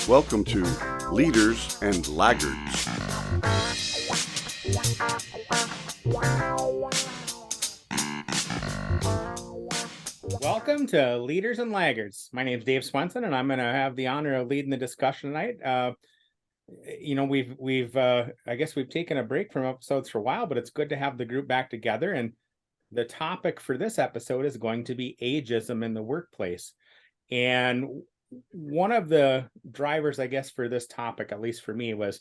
Welcome to Leaders and Laggards. Welcome to Leaders and Laggards. My name is Dave Swenson, and I'm going to have the honor of leading the discussion tonight. I guess we've taken a break from episodes for a while, but it's good to have the group back together. And the topic for this episode is going to be ageism in the workplace. And one of the drivers, I guess, for this topic, at least for me, was,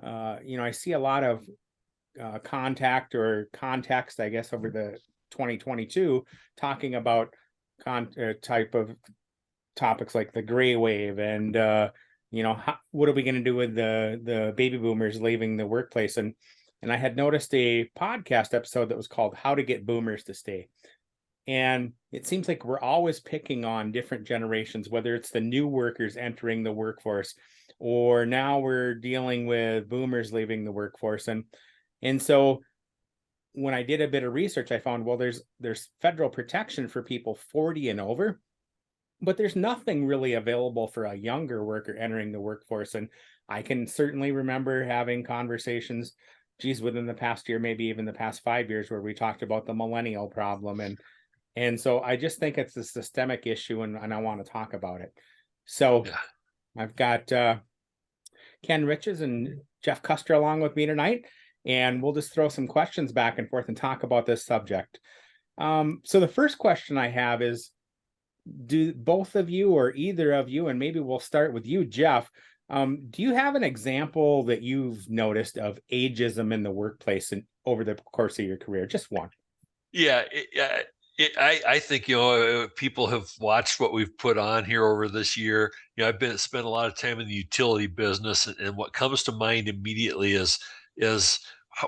I see a lot of contact or context, I guess, over the 2022 talking about type of topics like the gray wave and what are we going to do with the baby boomers leaving the workplace, and I had noticed a podcast episode that was called How to Get Boomers to Stay. And it seems like we're always picking on different generations, whether it's the new workers entering the workforce, or now we're dealing with boomers leaving the workforce. And so when I did a bit of research, I found, well, there's federal protection for people 40 and over, but there's nothing really available for a younger worker entering the workforce. And I can certainly remember having conversations, within the past year, maybe even the past 5 years, where we talked about the millennial problem. And so I just think it's a systemic issue, and I want to talk about it. So yeah. I've got Ken Riches and Jeff Custer along with me tonight, and we'll just throw some questions back and forth and talk about this subject. So the first question I have is, do both of you or either of you, and maybe we'll start with you, Jeff, do you have an example that you've noticed of ageism in the workplace and over the course of your career? Just one. Yeah, I think, people have watched what we've put on here over this year. I've spent a lot of time in the utility business, and what comes to mind immediately is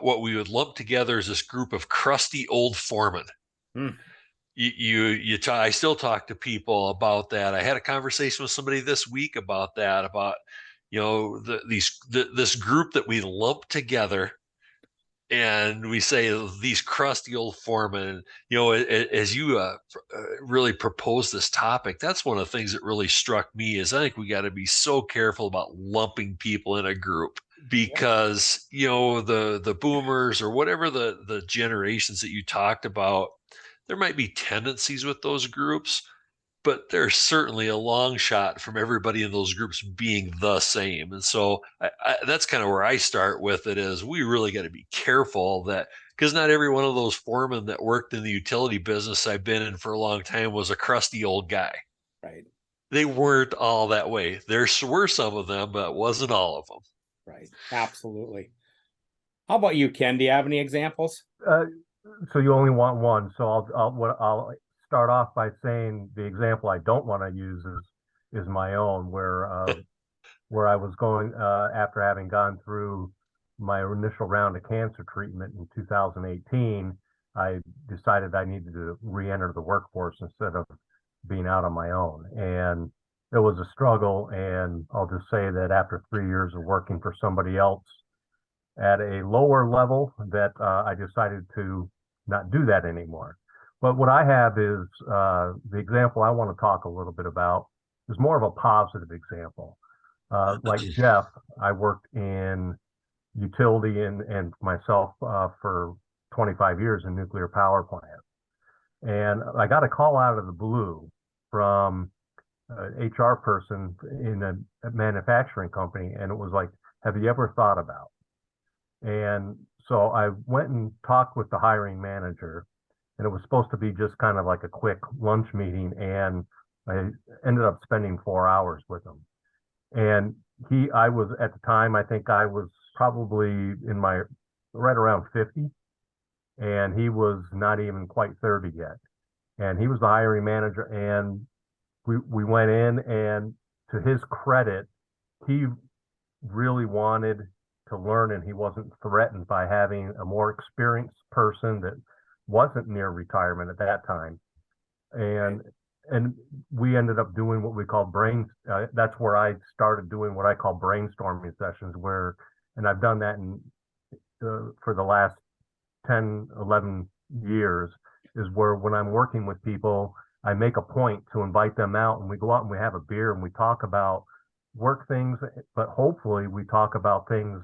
what we would lump together as this group of crusty old foremen. I still talk to people about that. I had a conversation with somebody this week about that, this group that we lump together, and we say these crusty old foremen. As you really propose this topic, that's one of the things that really struck me. Is I think we got to be so careful about lumping people in a group, because the boomers or whatever the generations that you talked about, there might be tendencies with those groups, but there's certainly a long shot from everybody in those groups being the same. And so that's kind of where I start with it, is we really got to be careful that, because not every one of those foremen that worked in the utility business I've been in for a long time was a crusty old guy. Right. They weren't all that way. There were some of them, but it wasn't all of them. Right. Absolutely. How about you, Ken? Do you have any examples? So you only want one. So I'll start off by saying the example I don't want to use is my own, where I was going after having gone through my initial round of cancer treatment in 2018. I decided I needed to re-enter the workforce instead of being out on my own, and it was a struggle. And I'll just say that after 3 years of working for somebody else at a lower level, that I decided to not do that anymore. But what I have is the example I want to talk a little bit about is more of a positive example. Like Jeff, I worked in utility and myself for 25 years in nuclear power plants. And I got a call out of the blue from an HR person in a manufacturing company. And it was like, have you ever thought about? And so I went and talked with the hiring manager, and it was supposed to be just kind of like a quick lunch meeting. And I ended up spending 4 hours with him. And I was at the time, I think I was probably in my right around 50, and he was not even quite 30 yet. And he was the hiring manager, and we went in, and to his credit, he really wanted to learn, and he wasn't threatened by having a more experienced person that wasn't near retirement at that time. And we ended up doing what we call that's where I started doing what I call brainstorming sessions, and I've done that for the last 10, 11 years is where when I'm working with people, I make a point to invite them out and we go out and we have a beer and we talk about work things, but hopefully we talk about things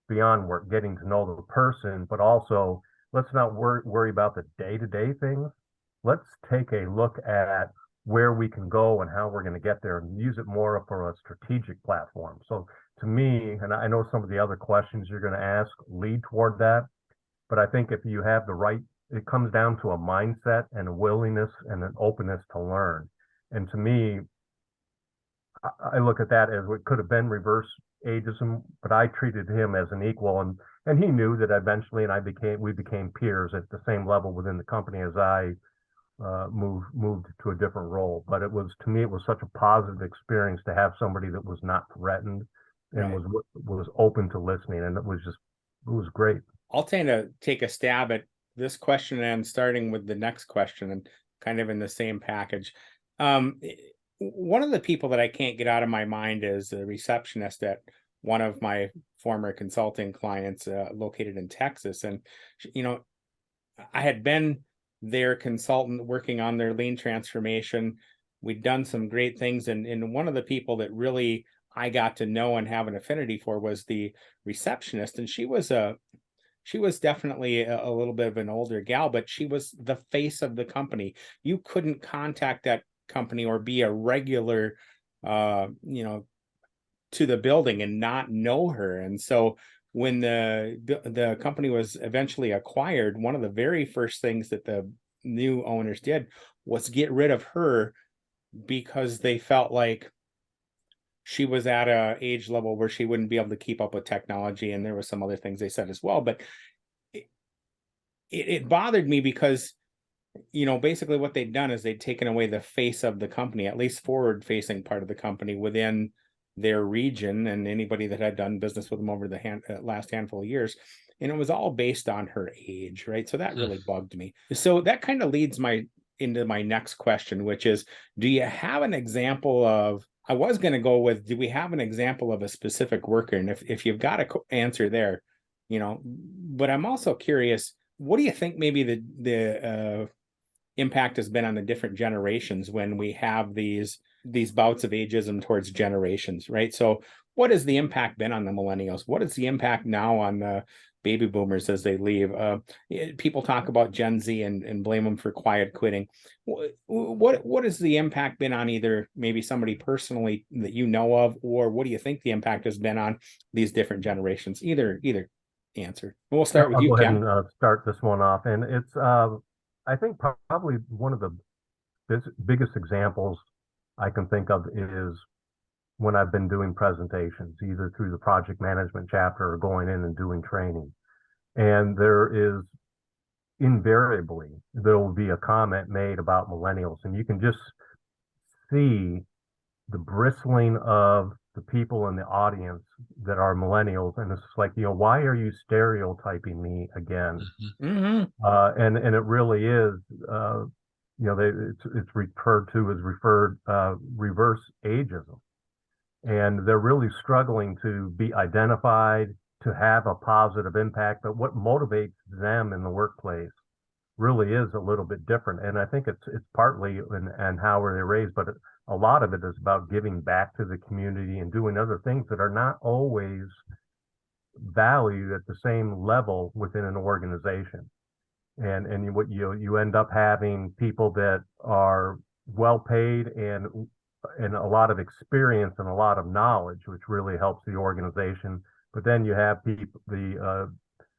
beyond work, getting to know the person, but also let's not worry about the day-to-day things. Let's take a look at where we can go and how we're going to get there and use it more for a strategic platform. So to me, and I know some of the other questions you're going to ask lead toward that, but I think if you have the right, it comes down to a mindset and a willingness and an openness to learn. And to me, I look at that as what could have been reverse ageism, but I treated him as an equal, and he knew that eventually, and we became peers at the same level within the company as I moved to a different role. But it was, to me, it was such a positive experience to have somebody that was not threatened and Right. was open to listening, and it was great. I'll tend to take a stab at this question and starting with the next question and kind of in the same package. One of the people that I can't get out of my mind is a receptionist at one of my former consulting clients located in Texas. And, you know, I had been their consultant working on their lean transformation. We'd done some great things. And one of the people that really I got to know and have an affinity for was the receptionist. And she was definitely a little bit of an older gal, but she was the face of the company. You couldn't contact that company or be a regular, to the building and not know her. And so when the company was eventually acquired, one of the very first things that the new owners did was get rid of her because they felt like she was at a age level where she wouldn't be able to keep up with technology. And there was some other things they said as well. But it bothered me because, basically what they'd done is they'd taken away the face of the company, at least forward facing part of the company within their region and anybody that had done business with them over the last handful of years. And it was all based on her age, right? So that really bugged me. So that kind of leads into my next question, which is, do you have an example of, I was going to go with, do we have an example of a specific worker? And if you've got an answer there, but I'm also curious, what do you think maybe the impact has been on the different generations when we have these bouts of ageism towards generations, right? So what has the impact been on the millennials? What is the impact now on the baby boomers as they leave? People talk about Gen Z and blame them for quiet quitting. What has the impact been on either maybe somebody personally that you know of, or what do you think the impact has been on these different generations? Either answer. We'll start with I'll you, go ahead Ken. and start this one off, and it's I think probably one of the biggest examples I can think of is when I've been doing presentations, either through the project management chapter or going in and doing training. And there is invariably, there will be a comment made about millennials, and you can just see the bristling of the people in the audience that are millennials. And it's like, why are you stereotyping me again? Mm-hmm. And it really is, it's referred to as reverse ageism. And they're really struggling to be identified, to have a positive impact. But what motivates them in the workplace really is a little bit different. And I think it's partly in how are they raised, but a lot of it is about giving back to the community and doing other things that are not always valued at the same level within an organization. And what you end up having people that are well paid and a lot of experience and a lot of knowledge, which really helps the organization. But then you have the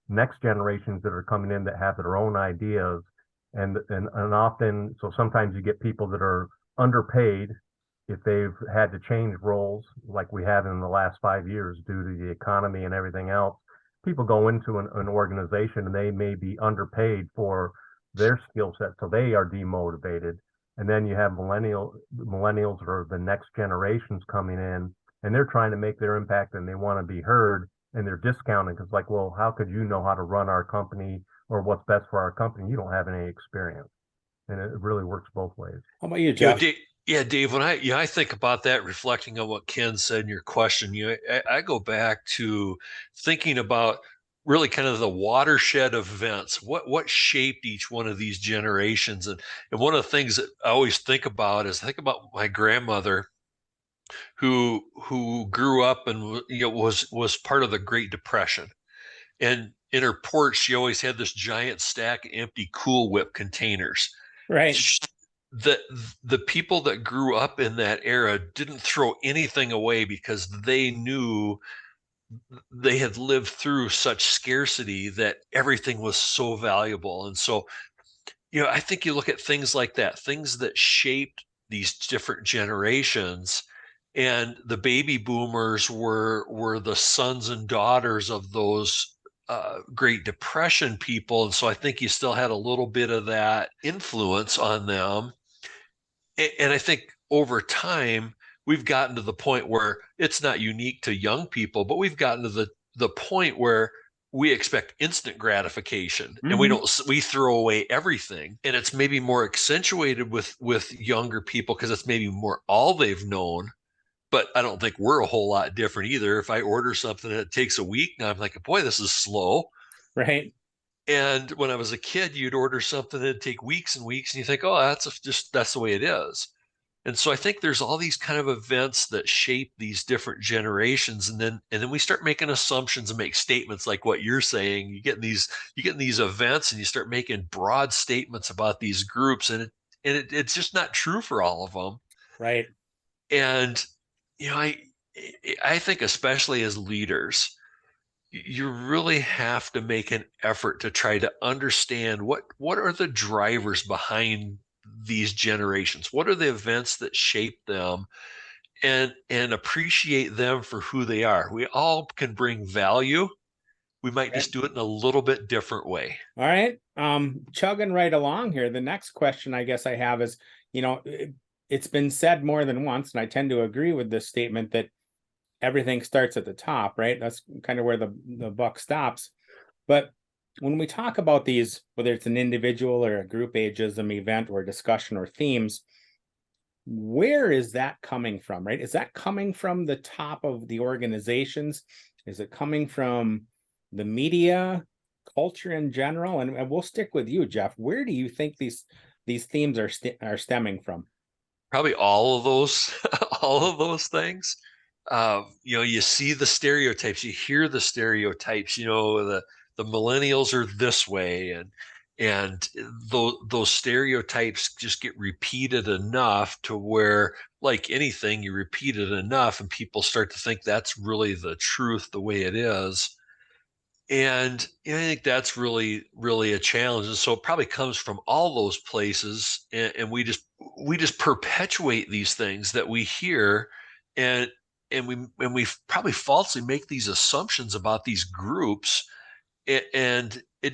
next generations that are coming in that have their own ideas, and often, so sometimes you get people that are underpaid if they've had to change roles like we have in the last 5 years due to the economy and everything else. People go into an organization and they may be underpaid for their skill set, so they are demotivated. And then you have millennials or the next generations coming in, and they're trying to make their impact and they want to be heard, and they're discounting because, like, well, how could you know how to run our company or what's best for our company? You don't have any experience. And it really works both ways. How about you, Jeff? Dave, when I think about that, reflecting on what Ken said in your question, I go back to thinking about really kind of the watershed events. What shaped each one of these generations? And one of the things that I always think about is my grandmother, who grew up and was part of the Great Depression. And in her porch, she always had this giant stack of empty Cool Whip containers. Right. The people that grew up in that era didn't throw anything away because they knew they had lived through such scarcity that everything was so valuable. And so, I think you look at things like that, things that shaped these different generations, and the baby boomers were the sons and daughters of those Great Depression people. And so I think you still had a little bit of that influence on them. And I think over time, we've gotten to the point where it's not unique to young people, but we've gotten to the point where we expect instant gratification, and we throw away everything. And it's maybe more accentuated with younger people because it's maybe more all they've known. But I don't think we're a whole lot different either. If I order something and it takes a week, now I'm like, boy, this is slow. Right. And when I was a kid, you'd order something and it'd take weeks and weeks, and you think, oh, that's the way it is. And so I think there's all these kind of events that shape these different generations, and then we start making assumptions and make statements like what you're saying. You get in these events, and you start making broad statements about these groups, and it's just not true for all of them. Right. And I think especially as leaders, you really have to make an effort to try to understand what are the drivers behind these generations. What are the events that shape them, and appreciate them for who they are. We all can bring value. We might just do it in a little bit different way. All right. Chugging right along here. The next question I guess I have is, it's been said more than once, and I tend to agree with this statement, that everything starts at the top, right? That's kind of where the buck stops. But when we talk about these, whether it's an individual or a group ageism event or discussion or themes, where is that coming from, right? Is that coming from the top of the organizations? Is it coming from the media, culture in general? And we'll stick with you, Jeff. Where do you think these themes are stemming from? Probably all of those things. You see the stereotypes, you hear the stereotypes. The millennials are this way, and those stereotypes just get repeated enough to where, like anything, you repeat it enough and people start to think that's really the truth, the way it is. And I think that's really, really a challenge. And so it probably comes from all those places, and we just perpetuate these things that we hear, and we probably falsely make these assumptions about these groups, and it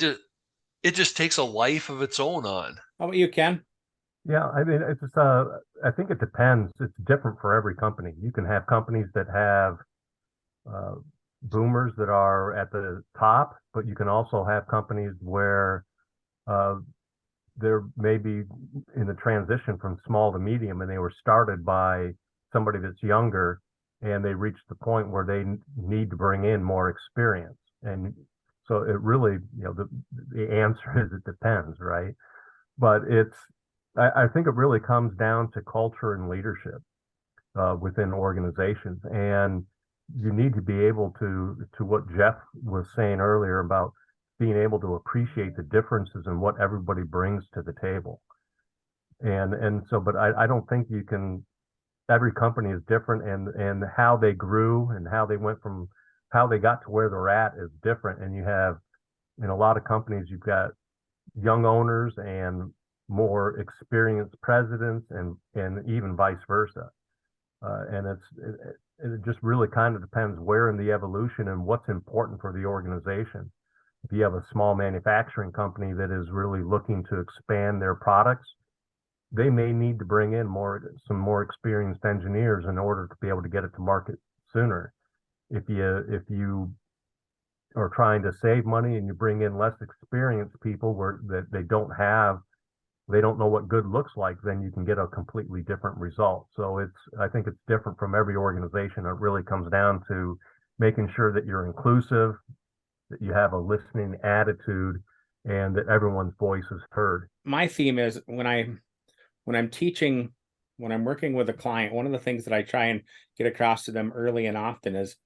just takes a life of its own on. How about you, Ken? Yeah, I mean, I think it depends. It's different for every company. You can have companies that have boomers that are at the top, but you can also have companies where they're maybe in the transition from small to medium, and they were started by somebody that's younger, and they reached the point where they need to bring in more experience. And so it really, the answer is it depends, right? But I think it really comes down to culture and leadership within organizations. And you need to be able to what Jeff was saying earlier about being able to appreciate the differences in what everybody brings to the table. And so, but I don't think you can, every company is different, and how they grew and how they went from how they got to where they're at is different. And you have, in a lot of companies, you've got young owners and more experienced presidents, and even vice versa. And it just really kind of depends where in the evolution and what's important for the organization. If you have a small manufacturing company that is really looking to expand their products, they may need to bring in some more experienced engineers in order to be able to get it to market sooner. If you are trying to save money and you bring in less experienced people that they don't know what good looks like, then you can get a completely different result. So I think it's different from every organization. It really comes down to making sure that you're inclusive, that you have a listening attitude, and that everyone's voice is heard. My theme is when I'm teaching, when I'm working with a client, one of the things that I try and get across to them early and often is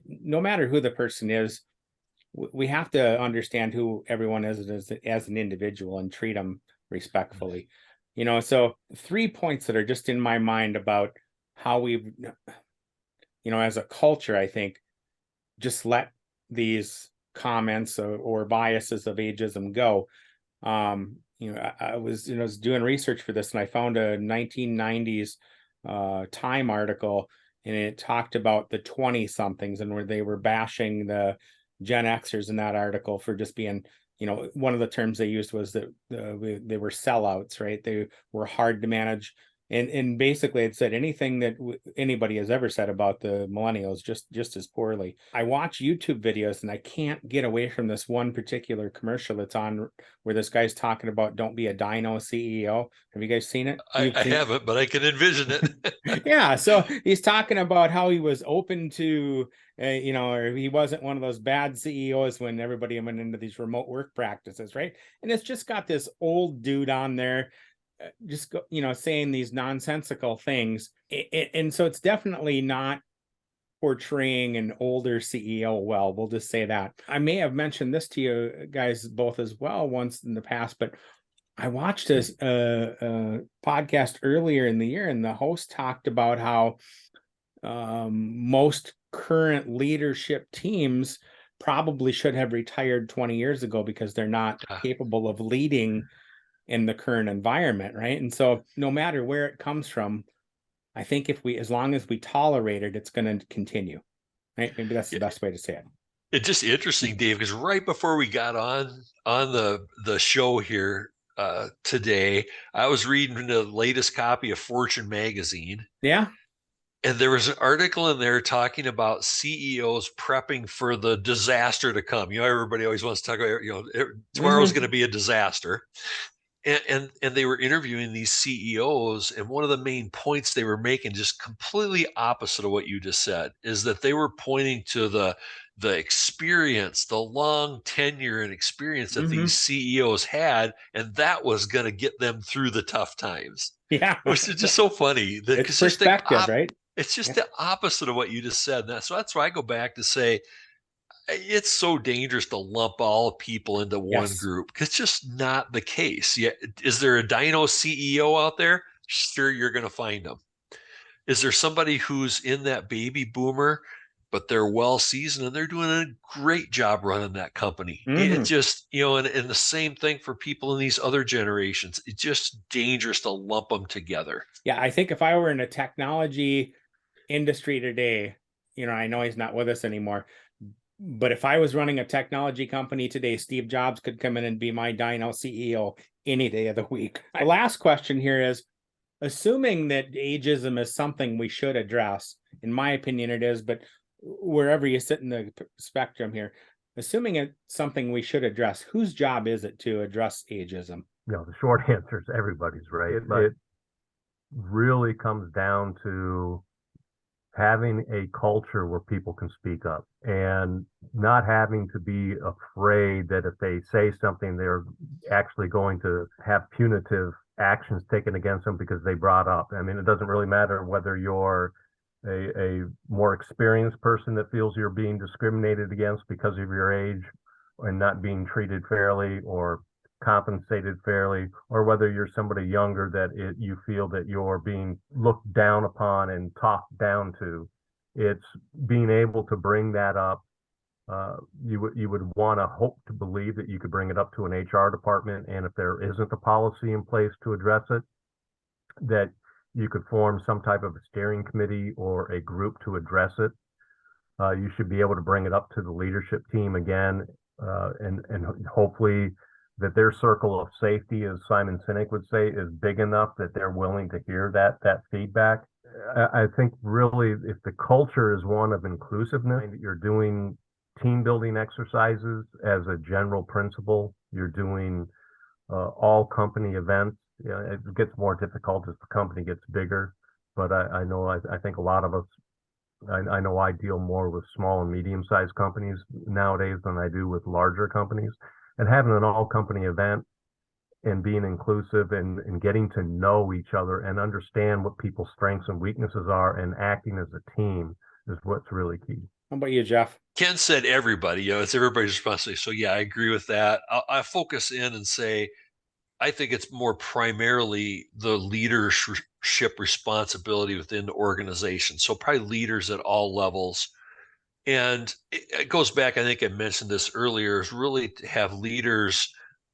no matter who the person is, we have to understand who everyone is as an individual and treat them respectfully. So 3 points that are just in my mind about how we've, as a culture, I think, just let these comments or biases of ageism go. I was doing research for this, and I found a 1990s Time article, and it talked about the 20 somethings, and where they were bashing the Gen Xers in that article for just being, one of the terms they used was that they were sellouts, right? They were hard to manage. And basically it said anything that anybody has ever said about the millennials just as poorly. I watch YouTube videos and I can't get away from this one particular commercial that's on where this guy's talking about don't be a dino CEO. Have you guys seen it? I haven't, but I can envision it. Yeah, so he's talking about how he was open to, or he wasn't one of those bad CEOs when everybody went into these remote work practices, right? And it's just got this old dude on there just saying these nonsensical things, and so it's definitely not portraying an older CEO well. We'll just say that. I may have mentioned this to you guys both as well once in the past, but I watched this podcast earlier in the year, and the host talked about how most current leadership teams probably should have retired 20 years ago because they're not capable of leading in the current environment, right? And so no matter where it comes from, I think as long as we tolerate it, it's going to continue, right? Maybe that's the best way to say it. It's just interesting, Dave, because right before we got on the show here today, I was reading the latest copy of Fortune magazine. Yeah. And there was an article in there talking about CEOs prepping for the disaster to come. Everybody always wants to talk about, tomorrow's going to be a disaster. And they were interviewing these CEOs, and one of the main points they were making, just completely opposite of what you just said, is that they were pointing to the experience, the long tenure and experience that these CEOs had, and that was going to get them through the tough times. Yeah, which is just so funny. It's perspective, right? It's just the opposite of what you just said. So that's why I go back to say, it's so dangerous to lump all people into one group. It's just not the case. Yeah. Is there a dino CEO out there? Sure, you're going to find them. Is there somebody who's in that baby boomer, but they're well seasoned and they're doing a great job running that company? It just, and the same thing for people in these other generations. It's just dangerous to lump them together. Yeah, I think if I were in a technology industry today, I know he's not with us anymore, but if I was running a technology company today, Steve Jobs could come in and be my dino CEO any day of the week. My last question here is, assuming that ageism is something we should address, in my opinion it is, but wherever you sit in the spectrum here, assuming it's something we should address, whose job is it to address ageism? The short answer is everybody's, right? It really comes down to having a culture where people can speak up and not having to be afraid that if they say something, they're actually going to have punitive actions taken against them because they brought up. I mean, it doesn't really matter whether you're a more experienced person that feels you're being discriminated against because of your age and not being treated fairly or compensated fairly, or whether you're somebody younger that you feel that you're being looked down upon and talked down to. It's being able to bring that up. You would want to hope to believe that you could bring it up to an HR department, and if there isn't a policy in place to address it, that you could form some type of a steering committee or a group to address it. You should be able to bring it up to the leadership team again, and hopefully that their circle of safety, as Simon Sinek would say, is big enough that they're willing to hear that feedback. I think really if the culture is one of inclusiveness, you're doing team building exercises as a general principle, you're doing all company events. It gets more difficult as the company gets bigger, but I know I think a lot of us I know I deal more with small and medium-sized companies nowadays than I do with larger companies. And having an all-company event and being inclusive and getting to know each other and understand what people's strengths and weaknesses are and acting as a team is what's really key. How about you, Jeff? Ken said everybody, it's everybody's responsibility. So yeah, I agree with that. I focus in and say, I think it's more primarily the leadership responsibility within the organization. So probably leaders at all levels. And it goes back, I think I mentioned this earlier, is really to have leaders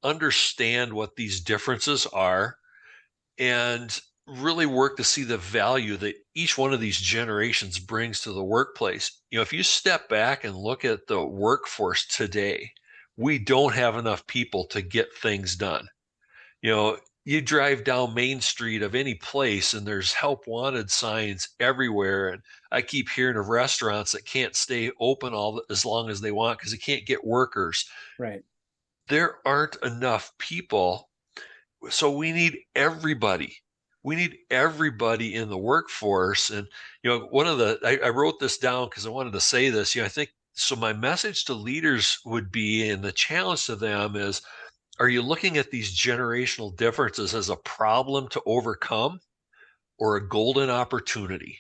understand what these differences are and really work to see the value that each one of these generations brings to the workplace. If you step back and look at the workforce today, we don't have enough people to get things done. You drive down Main Street of any place and there's help wanted signs everywhere. And I keep hearing of restaurants that can't stay open as long as they want because they can't get workers. Right. There aren't enough people. So we need everybody. We need everybody in the workforce. And, I wrote this down because I wanted to say this, I think, so my message to leaders would be, and the challenge to them is, are you looking at these generational differences as a problem to overcome or a golden opportunity?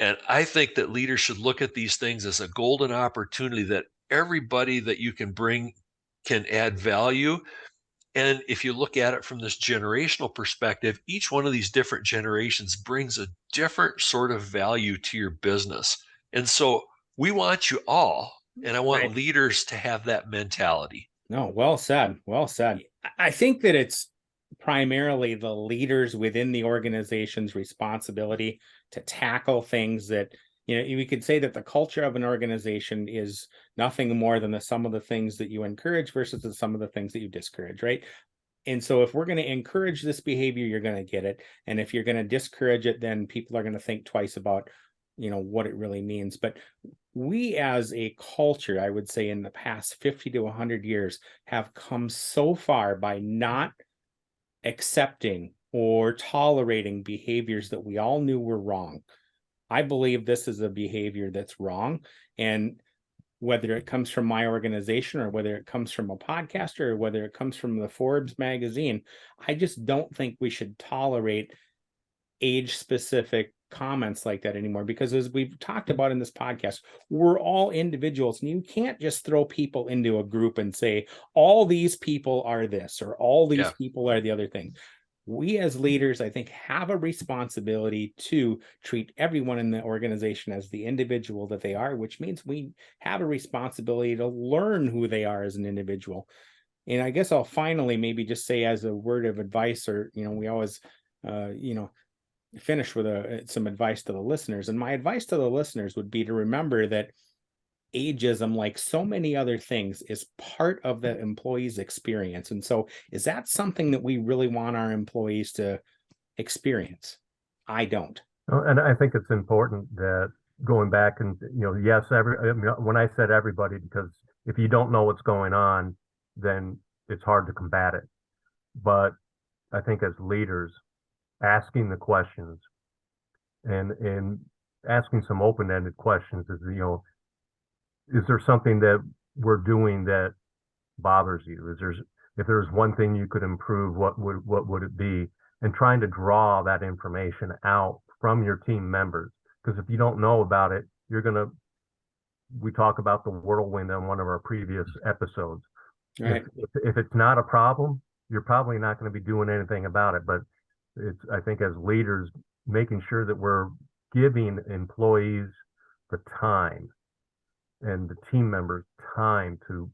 And I think that leaders should look at these things as a golden opportunity that everybody that you can bring can add value. And if you look at it from this generational perspective, each one of these different generations brings a different sort of value to your business. And so we want you all, and I want leaders to have that mentality. No, well said. Well said. I think that it's primarily the leaders within the organization's responsibility to tackle things that, we could say that the culture of an organization is nothing more than the sum of the things that you encourage versus the sum of the things that you discourage, right? And so if we're going to encourage this behavior, you're going to get it. And if you're going to discourage it, then people are going to think twice about, what it really means. But we as a culture, I would say in the past 50 to 100 years, have come so far by not accepting or tolerating behaviors that we all knew were wrong. I believe this is a behavior that's wrong. And whether it comes from my organization or whether it comes from a podcaster or whether it comes from the Forbes magazine, I just don't think we should tolerate age-specific comments like that anymore, because as we've talked about in this podcast, we're all individuals and you can't just throw people into a group and say all these people are this or all these people are the other thing. We as leaders, I think, have a responsibility to treat everyone in the organization as the individual that they are, which means we have a responsibility to learn who they are as an individual. And I guess I'll finally maybe just say as a word of advice, or, we always, finish with some advice to the listeners. And my advice to the listeners would be to remember that ageism, like so many other things, is part of the employee's experience. And so is that something that we really want our employees to experience? I don't. And I think it's important that going back and, yes, when I said everybody, because if you don't know what's going on, then it's hard to combat it. But I think as leaders, asking the questions and asking some open-ended questions is there something that we're doing that bothers you? If there's one thing you could improve, what would it be? And trying to draw that information out from your team members, because if you don't know about it, we talk about the whirlwind on one of our previous episodes. Right. If it's not a problem, you're probably not going to be doing anything about it. But I think as leaders, making sure that we're giving employees the time and the team members time to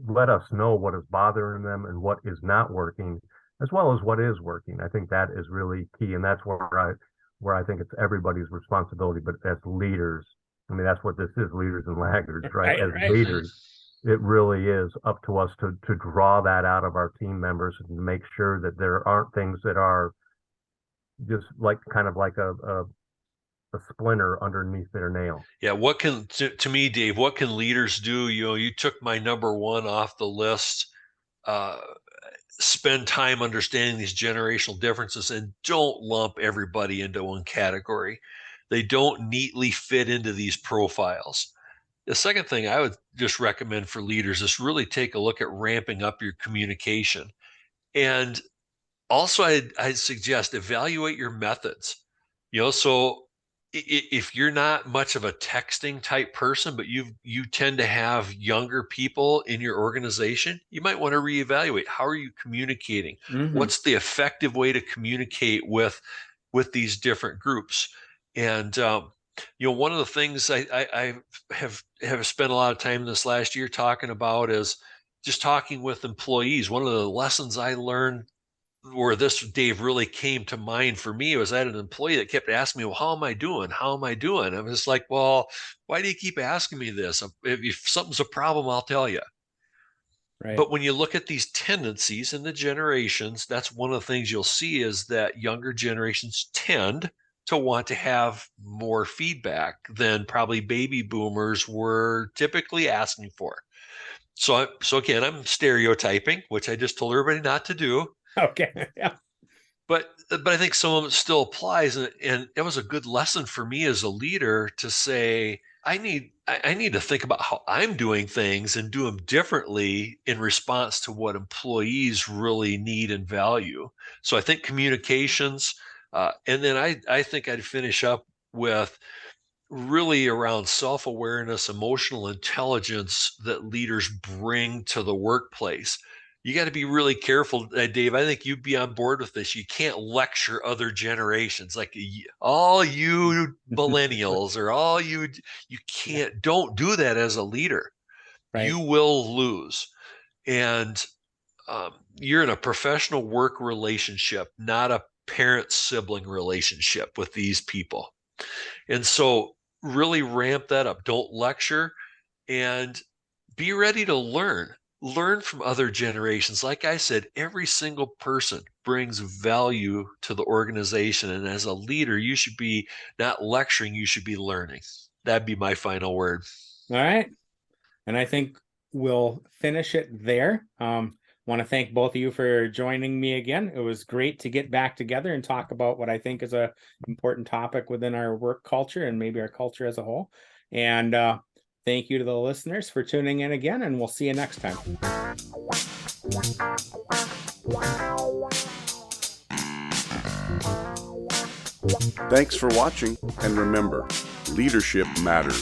let us know what is bothering them and what is not working, as well as what is working. I think that is really key. And that's where I think it's everybody's responsibility. But as leaders, that's what this is, leaders and laggards, right? As leaders, it really is up to us to draw that out of our team members and make sure that there aren't things that are just kind of like a splinter underneath their nail. Yeah. To me, Dave, what can leaders do? You took my number one off the list. Spend time understanding these generational differences and don't lump everybody into one category. They don't neatly fit into these profiles. The second thing I would just recommend for leaders is really take a look at ramping up your communication. And also, I'd suggest evaluate your methods. So if you're not much of a texting type person, but you tend to have younger people in your organization, you might want to reevaluate. How are you communicating? Mhm. What's the effective way to communicate with these different groups? And one of the things I have spent a lot of time this last year talking about is just talking with employees. One of the lessons I learned where this, Dave, really came to mind for me was I had an employee that kept asking me, well, how am I doing? How am I doing? I was like, well, why do you keep asking me this? If something's a problem, I'll tell you. Right. But when you look at these tendencies in the generations, that's one of the things you'll see is that younger generations tend to want to have more feedback than probably baby boomers were typically asking for. So again, I'm stereotyping, which I just told everybody not to do. Okay. Yeah. But I think some of it still applies, and it was a good lesson for me as a leader to say I need to think about how I'm doing things and do them differently in response to what employees really need and value. So I think communications, and then I think I'd finish up with really around self-awareness, emotional intelligence that leaders bring to the workplace. You got to be really careful, Dave. I think you'd be on board with this. You can't lecture other generations, like all you millennials or all you can't, don't do that as a leader. Right. You will lose. And you're in a professional work relationship, not a parent-sibling relationship with these people. And so really ramp that up. Don't lecture, and be ready to learn. Learn from other generations. Like I said, every single person brings value to the organization. And as a leader, you should be not lecturing, you should be learning. That'd be my final word. All right. And I think we'll finish it there. Want to thank both of you for joining me again. It was great to get back together and talk about what I think is a important topic within our work culture and maybe our culture as a whole. And thank you to the listeners for tuning in again, and we'll see you next time. Thanks for watching, and remember, leadership matters.